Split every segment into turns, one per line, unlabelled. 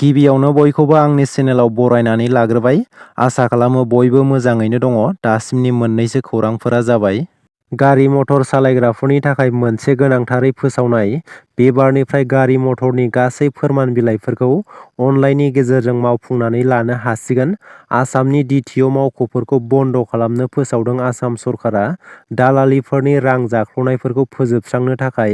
गिबियावनो बयखौबो आंनि चेनेलाव बरायनानै लाग्रोबाय। आसा खालामो बयबो मोजाङैनो दङ। दासिमनि मोननैसो खौरांफोरा जाबाय। गारि मटर सालायग्राफोरनि थाखाय मोनसे गोनांथारै फोसावनाय। बे बारनिफ्राय गारि मटरनि गासै फोरमान बिलाइफोरखौ अनलाइननि गेजेरजों मावफुंनानै लानो हासिगोन। आसामनि DTO मावख'फोरखौ बन्द' खालामनो फोसावदों आसाम सरकारा। दालालिफोरनि रां जाख्ल'नायफोरखौ फोजोबस्रांनो थाखाय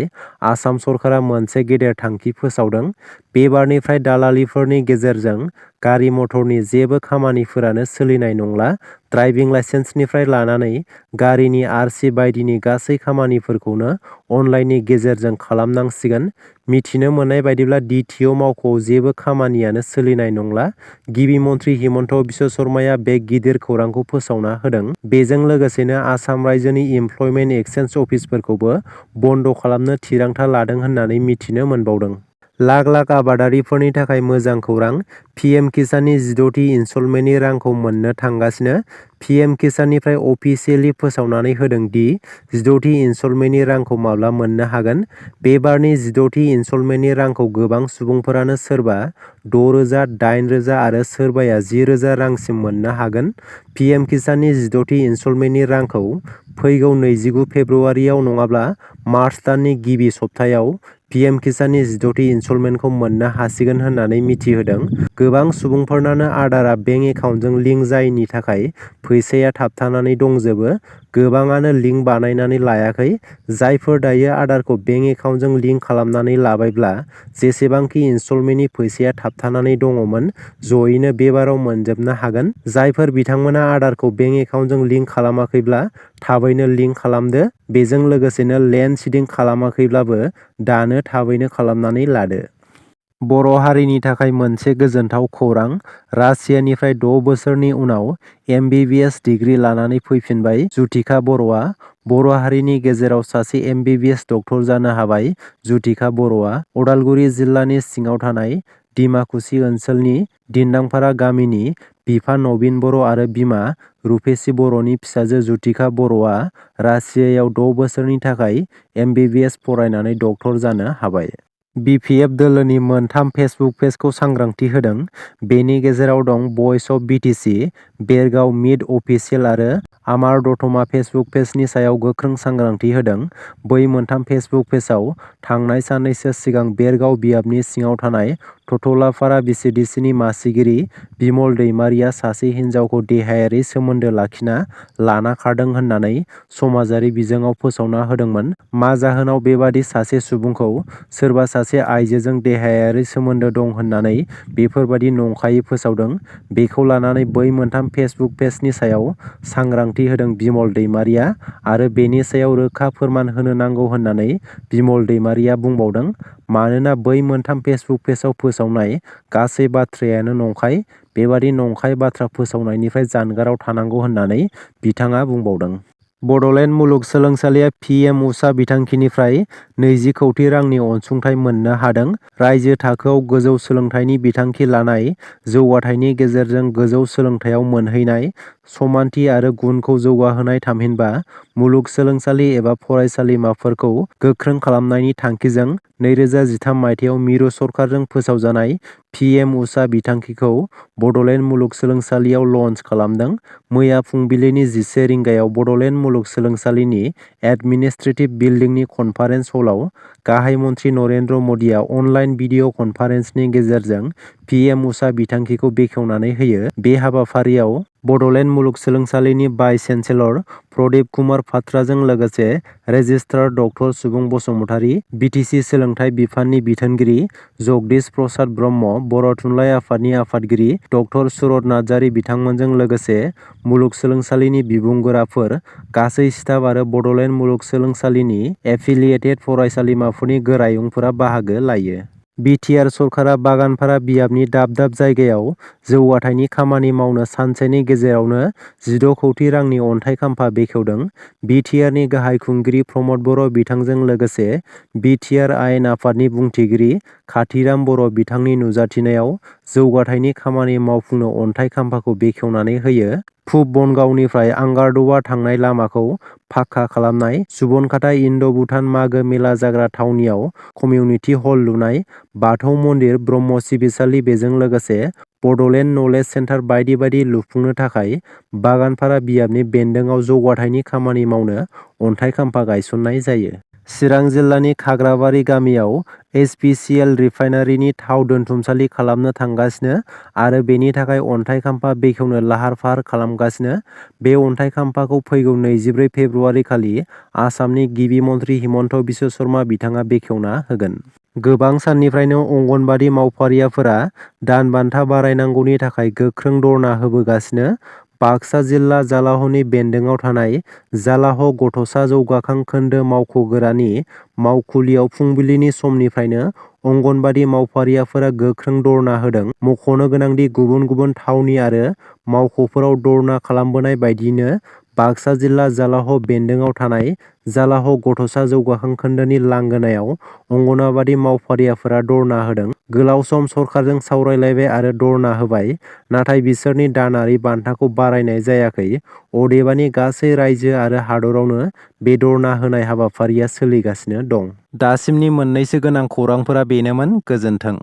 आसाम सरकारा मोनसे गेदेर थांखि फोसावदों। बे बारनिफ्राय दालालिफोरनि गेजेरजों गारि मटरनि जेबो खामानिफोरानो सोलिनाय नंला। ड्राइभिं लाइसेन्सनिफ्राय लानानै गारिनि RC बायदिनि गासै खामानिफोरखौनो अनलाइननि गेजेरजों खालामनांसिगोन। मिथिनो मोननाय बायदिब्ला DTO मावख'आव जेबो खामानियानो सोलिनाय नंला। गिबि मन्थ्रि हिमन्त बिश्व शर्माया बे गिदिर खौरांखौ फोसावना होदों। बेजों लोगोसेनो आसाम रायजोनि इमप्लयमेन्ट एक्सचेन्ज अफिसफोरखौबो बन्द' खालामनो थिरांथा लादों होननानै मिथिनो मोनबावदों। लाख लाख आबादारिफोरनि थाखाय मोजां खौरां। PM-KISAननि 16थि इनस्टलमेन्टनि रांखौ मोननो थांगासिनो। PM-KISAननिफ्राय अफिसियेलि फोसावनानै होदों दि 16थि इनस्टलमेन्टनि रांखौ माब्ला मोननो हागोन। बे बारनि 16थि इनस्टलमेन्टनि रांखौ गोबां सुबुंफोरानो सोरबा 6,000, 8,000 आरो सोरबाया 10,000 रांसिम मोननो हागोन। PM-KISAननि 16थि इनस्टलमेन्टनि रांखौ फैगौ 29 फेब्रुआरियाव नङाब्ला मार्च दाननि गिबि सप्तायाव PM-KISAननि 16थि इनस्टलमेन्टखौ मोननो हासिगोन होननानै मिथिहोदों। गोबां सुबुंफोरनानो आदारा बेंक एकाउन्टजों लिंक जायैनि थाखाय फैसाया थाबथानानै दंजोबो। गोबाङानो लिंक बानायनानै लायाखै। जायफोर दायो आदारखौ बेंक एकाउन्टजों लिंक खालामनानै लाबायब्ला जेसेबांखि इनस्टलमेन्टनि फैसाया थाबथानानै दङमोन जयैनो बे बाराव मोनजोबनो हागोन। जायफोर बिथांमोना आदारखौ बेंक एकाउन्टजों लिंक खालामाखैब्ला थाबैनो लिंक खालामदो। बेजों लोगोसेनो लेन्ड सिडिं खालामाखैब्लाबो दानो थाबैनो खालामनानै लादो। बर' हारिनि थाखाय मोनसे गोजोनथाव खौरां। रासियानिफ्राय 6 बोसोरनि उनाव MBBS डिग्री लानानै फैफिनबाय जुथिका बर'आ। बर' हारिनि गेजेराव सासे MBBS डक्टर जानो हाबाय जुथिका बर'आ। उदालगुरि जिल्लानि सिङाव थानाय डिमाकुसि ओनसोलनि दिन्दांपारा गामिनि बिफा नबिन बर' आरो बिमा रुपेसि बर'नि फिसाजो जुथिका बर'आ रासियायाव 6 बोसोरनि थाखाय MBBS फरायनानै डक्टर जानो हाबाय। BPF दोलोनि मोनथाम फेसबुक पेजखौ सांग्रांथि होदों। बेनि गेजेराव दं भइस अफ BTC, बेरगाव मिड अफिसियेल आरो आमार दतमा फेसबुक पेजनि सायाव गोख्रों सांग्रांथि होदों। बै मोनथाम फेसबुक पेजआव थांनाय साननैसो सिगां बेरगाव बियाबनि सिङाव थानाय थथलापारा VCDCनि मासिगिरि बिमल दैमारिया सासे हिन्जावखौ देहायारि सोमोन्दो लाखिना लाना खारदों होननानै समाजारि बिजोङाव फोसावना होदोंमोन। मा जाहोनाव बेबादि सासे सुबुंखौ सोरबा सासे आइजोजों देहायारि सोमोन्दो दं होननानै बेफोरबादि नंखायै फोसावदों बेखौ लानानै बै मोनथाम फेसबुक पेजनि सायाव सांग्रांथि होदों बिमल दैमारिया आरो बेनि सायाव रोखा फोरमान होनो नांगौ होननानै बिमल दैमारिया बुंबावदों। मानोना बै मोनथाम फेसबुक पेजआव फोसावनाय गासै बाथ्रायानो नंखाय। बेबादि नंखाय बाथ्रा फोसावनायनिफ्राय जानगाराव थानांगौ होननानै बिथाङा बुंबावदों। बड'लेण्ड मुलुगसोलोंसालिया PM-KISAन बिथांखिनिफ्राय 20 कौटि रांनि अनसुंथाइ मोननो हादों। रायजो थाखोआव गोजौ सोलोंथाइनि बिथांखि लानाय, जौगाथायनि गेजेरजों गोजौ सोलोंथाइयाव मोनहैनाय, समानथि आरो गुनखौ जौगाहोनाय थामहिनबा मुलुगसोलोंसालि एबा फरायसालिमाफोरखौ गोख्रों खालामनायनि थांखिजों 2013 मायथाइयाव मिरु सरकारजों फोसावजानाय PM-KISAन बिथांखिखौ बड'लेण्ड मुलुगसोलोंसालियाव लन्च खालामदों। मैया फुंबिलिनि 11 रिंगायाव बड'लेण्ड मुलुगसोलोंसालिनि एडमिनिस्ट्रेटिभ बिल्डिंनि कनफारेन्स हलाव गाहाय मन्थ्रि नरेन्द्र मदिआ अनलाइन भिडिअ कनफारेन्सनि गेजेरजों PM-KISAन बिथांखिखौ बेखेवनानै होयो। बे हाबाफारियाव बड'लेण्ड मुलुगसोलोंसालिनि भाइस चेन्सेलर प्रदीप कुमार पात्राजों लोगोसे रेजिस्ट्रार डक्टर सुबुं बसुमतारी, BTC सोलोंथाइ बिफाननि बिथोनगिरि जगदीश प्रसाद ब्रह्म, बर' थुनलाइ आफादनि आफादगिरि डक्टर सुरत नार्जारि बिथांमोनजों लोगोसे मुलुगसोलोंसालिनि बिबुंगोराफोर, गासै स्टाफ आरो बड'लेण्ड मुलुगसोलोंसालिनि एफिलियेटेड फरायसालिमाफोरनि गोरायुंफोरा बाहागो लायो। बिटिआर सरकारा बागानपारा बियाबनि दाब दाब जायगायाव जौगाथायनि खामानि मावनो सानसेनि गेजेरावनो 16 कौटि रांनि अनथाइ खाम्फा बेखेवदों। बिटिआरनि गाहाय खुंगिरि प्रमद बर' बिथांजों लोगोसे बिटिआर आयेन आफादनि बुंथिगिरि खाथिराम बर' बिथांनि नुजाथिनायाव जौगाथायनि खामानि मावफुंनो अनथाइ खाम्फाखौ बेखेवनानै होयो। पुब बनगावनिफ्राय आंगारद'आ थांनाय लामाखौ पाक्का खालामनाय, सुबनखाता इन्ड'-भुटान मागो मेला जाग्रा थावनियाव कमिउनिटि हल लुनाय, बाथौ मन्दिर, ब्रह्म सिबिसालि बेजों लोगोसे बड'लेण्ड नलेज सेन्टार बायदि बायदि लुफुंनो थाखाय बागानपारा बियाबनि बेन्दोङाव जौगाथायनि खामानि मावनो अन्थाइ खाम्फा गायसननाय जायो। चिरां जिल्लानि खाग्राबारि गामियाव एचपिसिएल रिफाइनारिनि थाव दोनथुमसालि खालामनो थांगासिनो आरो बेनि थाखाय अन्थाइ खाम्फा बेखेवनो लाहार फाहार खालामगासिनो। बे अन्थाइ खाम्फाखौ फैगौ 24 फेब्रुवारि खालि आसामनि गिबि मन्थ्रि हिमन्त बिश्व शर्मा बिथाङा बेखेवना होगोन। गोबां साननिफ्रायनो अंगनबादि मावफारियाफोरा दान बान्था बारायनांगौनि थाखाय गोख्रों धरना होबोगासिनो। बाक्सा जिल्ला जालाहनि बेन्दोङाव थानाय जालाह गथ'सा जौगाखां खोन्दो मावख'गोरानि मावखुलियाव फुंबिलिनि समनिफ्रायनो अंगनबादि मावफारियाफोरा गोख्रों धरना होदों। मख'नो गोनांदि गुबुन गुबुन थावनि आरो मावख'फोराव धरना खालामबोनाय बायदियैनो बाक्सा जिल्ला जालाह बेन्दोङाव थानाय जालाह गथ'सा जौगाखां खोन्दोनि लांगोनायाव अंगनबादि मावफारियाफोरा धरना होदों। गोलाव सम सरकारजों सावरायलायबाय आरो धरना होबाय, नाथाय बिसोरनि दानारि बान्थाखौ बारायनाय जायाखै। अदेबानि गासै रायजो आरो हादरावनो बे धरना होनाय हाबाफारिया सोलिगासिनो दं। दासिमनि मोननैसो गोनां खौरांफोरा बेनोमोन। गोजोन्थों।